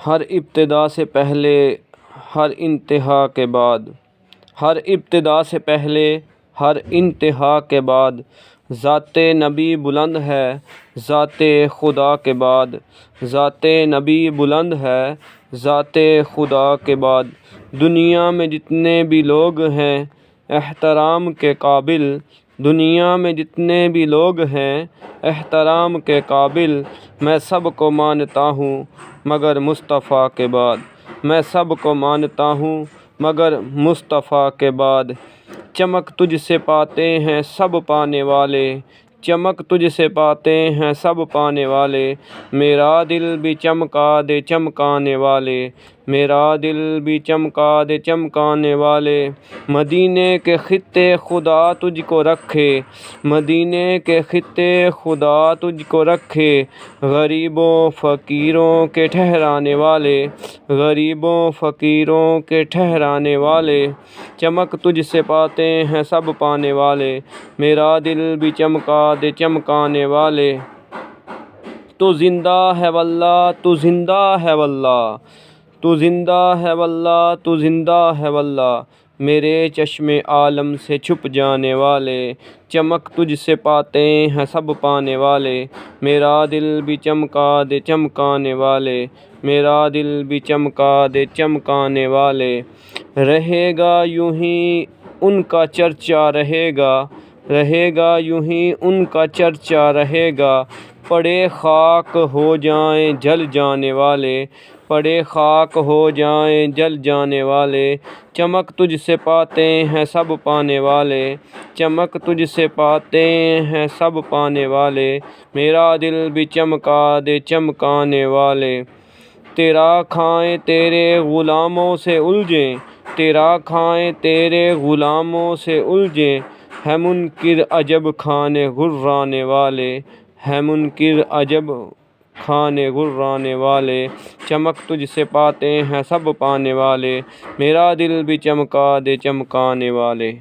ہر ابتدا سے پہلے ہر انتہا کے بعد، ہر ابتدا سے پہلے ہر انتہا کے بعد، ذات نبی بلند ہے ذات خدا کے بعد، ذات نبی بلند ہے ذات خدا کے بعد۔ دنیا میں جتنے بھی لوگ ہیں احترام کے قابل، دنیا میں جتنے بھی لوگ ہیں احترام کے قابل، میں سب کو مانتا ہوں مگر مصطفیٰ کے بعد، میں سب کو مانتا ہوں مگر مصطفیٰ کے بعد۔ چمک تجھ سے پاتے ہیں سب پانے والے، چمک تجھ سے پاتے ہیں سب پانے والے، میرا دل بھی چمکا دے چمکانے والے، میرا دل بھی چمکا دے چمکانے والے۔ مدینے کے خطے خدا تجھ کو رکھے، مدینے کے خطے خدا تجھ کو رکھے، غریبوں فقیروں کے ٹھہرانے والے، غریبوں فقیروں کے ٹھہرانے والے۔ چمک تجھ سے پاتے ہیں سب پانے والے، میرا دل بھی چمکا دے چمکانے والے۔ تو زندہ ہے واللہ تو زندہ ہے واللہ، تو زندہ ہے واللہ تو زندہ ہے واللہ، میرے چشم عالم سے چھپ جانے والے۔ چمک تجھ سے پاتے ہیں سب پانے والے، میرا دل بھی چمکا دے چمکانے والے، میرا دل بھی چمکا دے چمکانے والے۔ رہے گا یوں ہی ان کا چرچا رہے گا، رہے گا یوں ہی ان کا چرچا رہے گا، پڑے خاک ہو جائیں جل جانے والے، پڑے خاک ہو جائیں جل جانے والے۔ چمک تجھ سے پاتے ہیں سب پانے والے، چمک تجھ سے پاتے ہیں سب پانے والے، میرا دل بھی چمکا دے چمکانے والے۔ تیرا کھائیں تیرے غلاموں سے الجھیں، تیرا کھائیں تیرے غلاموں سے الجھیں، ہے منکر عجب کھانے غرانے والے، ہے منکر عجب کھانے غرانے والے۔ چمک تجھ سے پاتے ہیں سب پانے والے، میرا دل بھی چمکا دے چمکانے والے۔